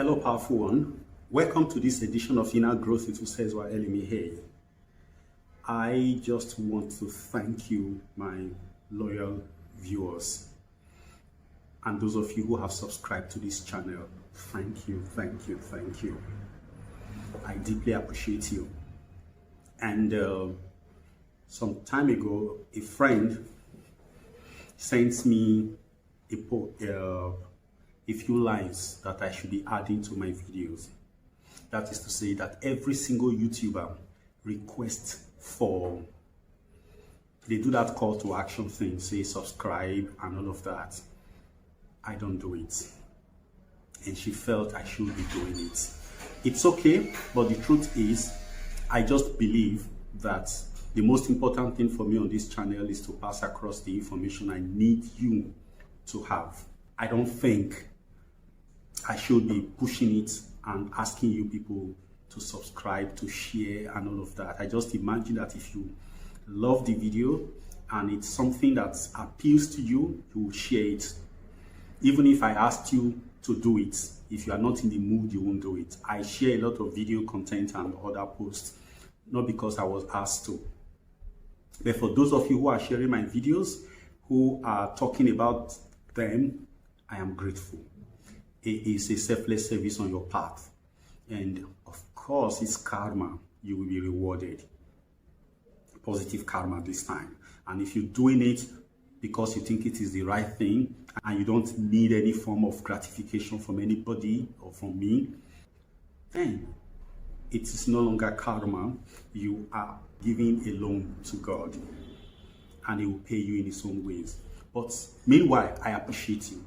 Hello, powerful one. Welcome to this edition of Inner Growth with Real Alchemy. Hey, I just want to thank you, my loyal viewers, and those of you who have subscribed to this channel. Thank you, thank you, thank you. I deeply appreciate you. And some time ago, a friend sent me a few lines that I should be adding to my videos. That is to say that every single YouTuber requests for, they do that call to action thing, say subscribe and all of that. I don't do it. And she felt I should be doing it. It's okay, but the truth is, I just believe that the most important thing for me on this channel is to pass across the information I need you to have. I don't think I should be pushing it and asking you people to subscribe, to share and all of that. I just imagine that if you love the video and it's something that appeals to you, you will share it. Even if I asked you to do it, if you are not in the mood, you won't do it. I share a lot of video content and other posts, not because I was asked to. But for those of you who are sharing my videos, who are talking about them, I am grateful. It is a selfless service on your path. And of course, it's karma. You will be rewarded. Positive karma this time. And if you're doing it because you think it is the right thing and you don't need any form of gratification from anybody or from me, then it is no longer karma. You are giving a loan to God and He will pay you in His own ways. But meanwhile, I appreciate you.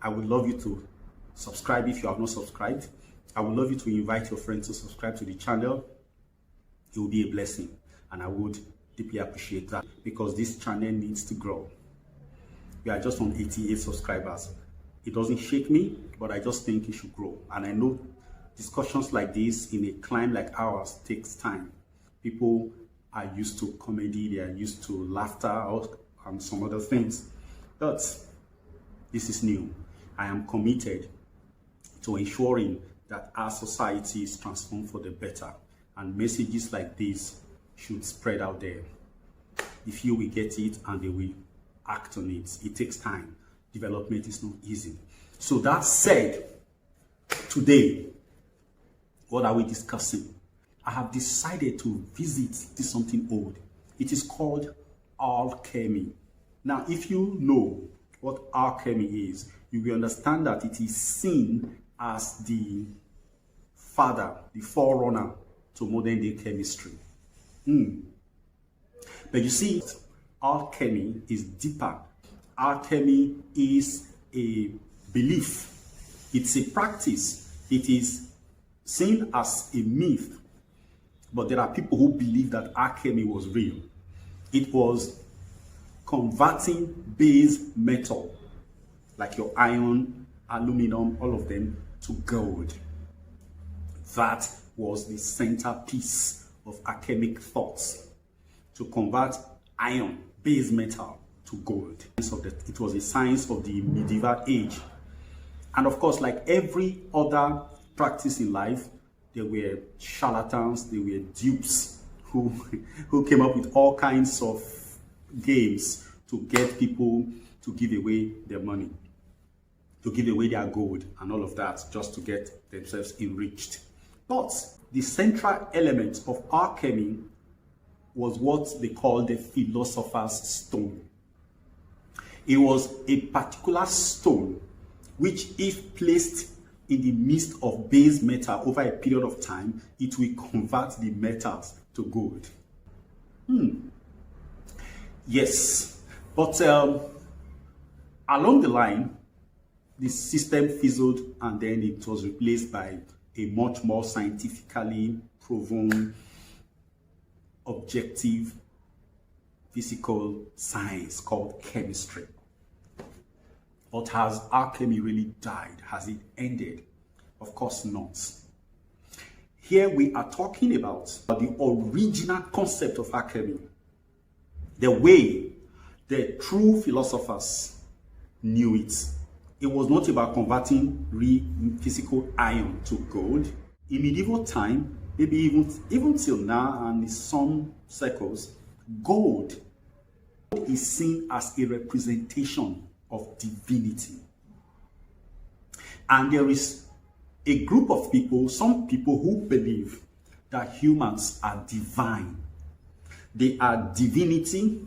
I would love you to subscribe if you have not subscribed. I would love you to invite your friends to subscribe to the channel. It will be a blessing, and I would deeply appreciate that because this channel needs to grow. We are just on 88 subscribers. It doesn't shake me, but I just think it should grow. And I know discussions like this in a climb like ours takes time. People are used to comedy, they are used to laughter and some other things. But this is new. I am committed to ensuring that our society is transformed for the better, and messages like this should spread out there. If you will get it and they will act on it, it takes time. Development is not easy. So that said, today, what are we discussing? I have decided to visit something old. It is called alchemy. Now, if you know what alchemy is, you will understand that it is seen as the father, the forerunner to modern day chemistry. But you see, alchemy is deeper. Alchemy is a belief. It's a practice. It is seen as a myth. But there are people who believe that alchemy was real. It was converting base metal, like your iron, aluminum, all of them, to gold. That was the centerpiece of alchemic thoughts, to convert iron, base metal, to gold. It was a science of the medieval age. And of course, like every other practice in life, there were charlatans, there were dupes who came up with all kinds of games to get people to give away their money, to give away their gold and all of that, just to get themselves enriched. But the central element of alchemy was what they called the Philosopher's Stone. It was a particular stone which, if placed in the midst of base metal over a period of time, it will convert the metals to gold. Yes, but along the line, the system fizzled and then it was replaced by a much more scientifically proven, objective, physical science called chemistry. But has alchemy really died? Has it ended? Of course not. Here we are talking about the original concept of alchemy, the way the true philosophers knew it, It was not about converting real physical iron to gold. In medieval time, maybe even till now, and in some circles, gold is seen as a representation of divinity. And there is a group of people, some people who believe that humans are divine. They are divinity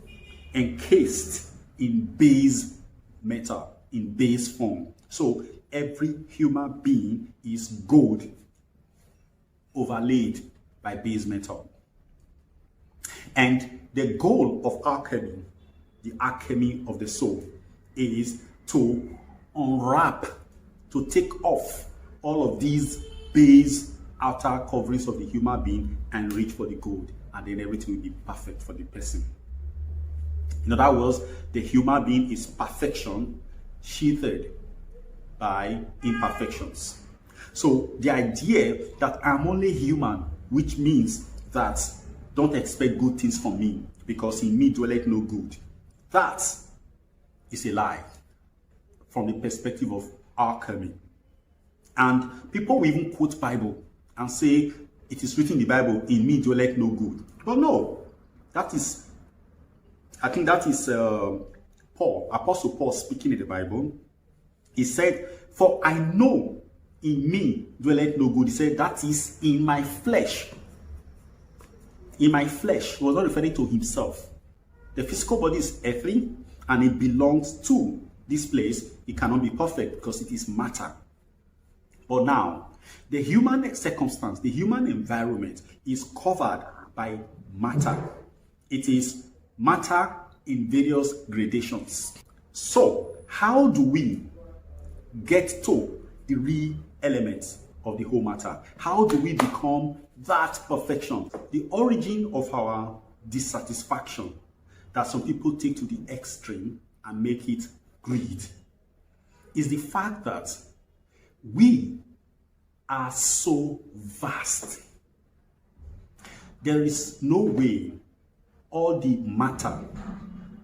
encased in base metal, in base form. So every human being is gold overlaid by base metal. And the goal of alchemy, the alchemy of the soul, is to unwrap, to take off all of these base outer coverings of the human being and reach for the gold, and then everything will be perfect for the person. In other words, the human being is perfection sheathed by imperfections. So the idea that I'm only human, which means that don't expect good things from me, because in me dwelleth no good, that is a lie from the perspective of alchemy. And people will even quote Bible and say, it is written in the Bible, in me dwelleth no good. But no, I think that is Paul, Apostle Paul speaking in the Bible. He said, for I know in me dwelleth no good. He said, that is in my flesh. In my flesh. He was not referring to himself. The physical body is earthly and it belongs to this place. It cannot be perfect because it is matter. But now, the human circumstance, the human environment is covered by matter. It is matter in various gradations. So, how do we get to the real elements of the whole matter? How do we become that perfection? The origin of our dissatisfaction that some people take to the extreme and make it greed is the fact that we are so vast. There is no way all the matter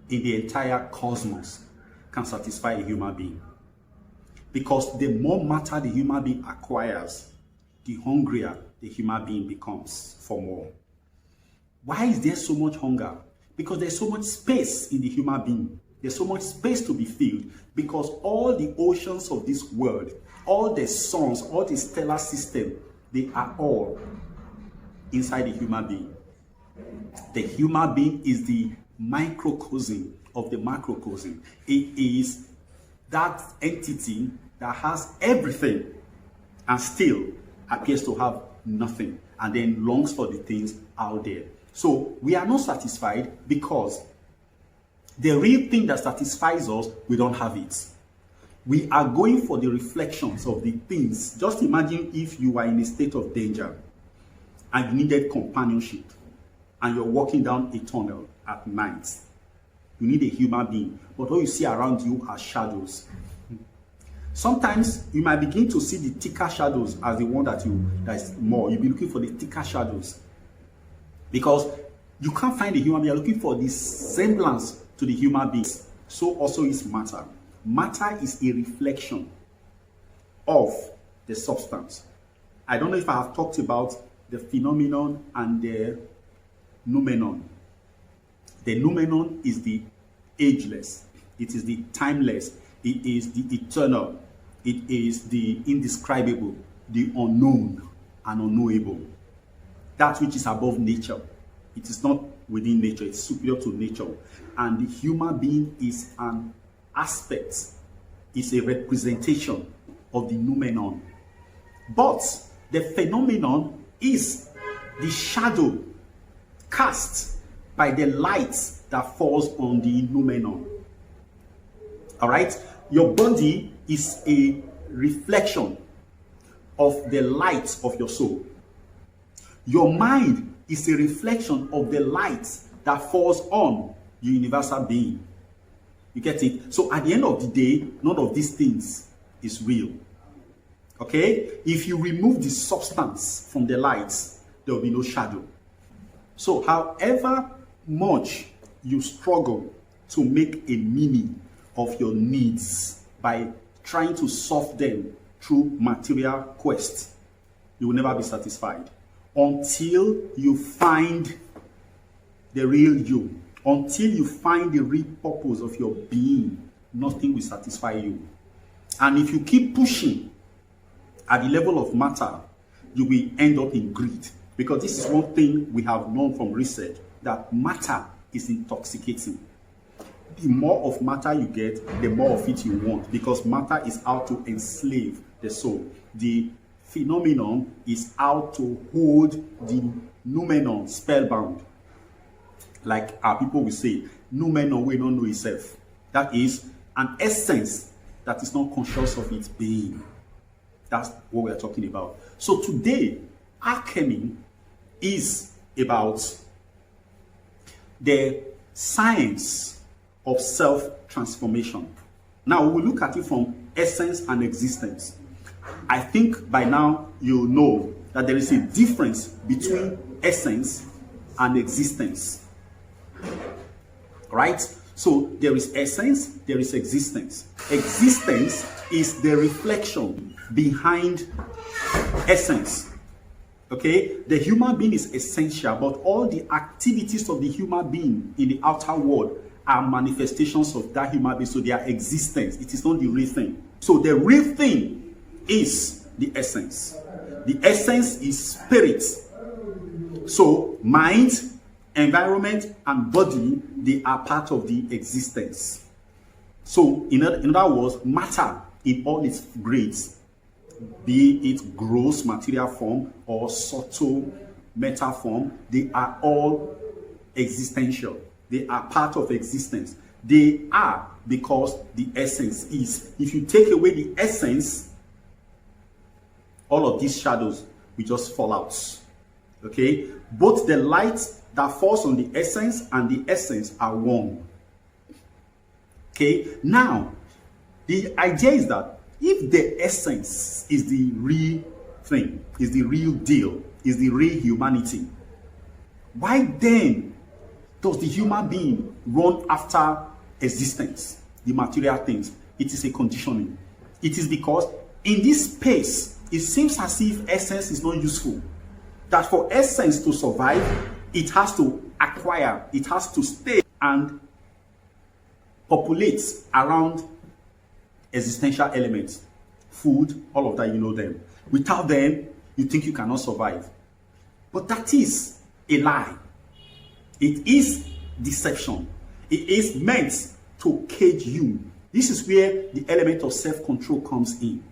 in the entire cosmos can satisfy a human being. Because the more matter the human being acquires, the hungrier the human being becomes for more. Why is there so much hunger? Because there's so much space in the human being. There's so much space to be filled, because all the oceans of this world, all the suns, all the stellar system, they are all inside the human being. The human being is the microcosm of the macrocosm. It is that entity that has everything and still appears to have nothing, and then longs for the things out there. So we are not satisfied because the real thing that satisfies us, we don't have it. We are going for the reflections of the things. Just imagine if you are in a state of danger and you needed companionship and you're walking down a tunnel at night. You need a human being, but what you see around you are shadows. Sometimes you might begin to see the thicker shadows as the one that is more. You'll be looking for the thicker shadows because you can't find a human being. You're looking for this semblance to the human being. So also is matter. Matter is a reflection of the substance. I don't know if I have talked about the phenomenon and the noumenon. The noumenon is the ageless. It is the timeless. It is the eternal. It is the indescribable, the unknown and unknowable. That which is above nature. It is not within nature. It's superior to nature. And the human being is an aspect, is a representation of the noumenon. But the phenomenon is the shadow cast by the light that falls on the noumenon. All right? Your body is a reflection of the light of your soul. Your mind is a reflection of the light that falls on your universal being. You get it? So at the end of the day, none of these things is real. Okay? If you remove the substance from the lights, there will be no shadow. So however much you struggle to make a meaning of your needs by trying to solve them through material quest, you will never be satisfied until you find the real you. Until you find the real purpose of your being, nothing will satisfy you. And if you keep pushing at the level of matter, you will end up in greed. Because this is one thing we have known from research, that matter is intoxicating. The more of matter you get, the more of it you want, because matter is out to enslave the soul. The phenomenon is out to hold the noumenon spellbound. Like our people will say, noumenon will not know itself. That is an essence that is not conscious of its being. That's what we are talking about. So today, alchemy is about the science of self-transformation. Now, we will look at it from essence and existence. I think by now you know that there is a difference between essence and existence. Right? So there is essence, there is existence. Existence is the reflection behind essence. Okay? The human being is essential, but all the activities of the human being in the outer world are manifestations of that human being, so they are existence. It is not the real thing. So the real thing is the essence. The essence is spirit. So mind, environment, and body, they are part of the existence. So in other words, matter in all its grades, be it gross material form or subtle metal form, they are all existential. They are part of existence. They are because the essence is. If you take away the essence, all of these shadows will just fall out. Okay? Both the light that falls on the essence and the essence are one. Okay? Now, the idea is that if the essence is the real thing, is the real deal, is the real humanity, why then does the human being run after existence, the material things? It is a conditioning. It is because in this space, it seems as if essence is not useful. That for essence to survive, it has to acquire, it has to stay and populate around existential elements. Food, all of that, you know them. Without them, you think you cannot survive. But that is a lie. It is deception. It is meant to cage you. This is where the element of self-control comes in.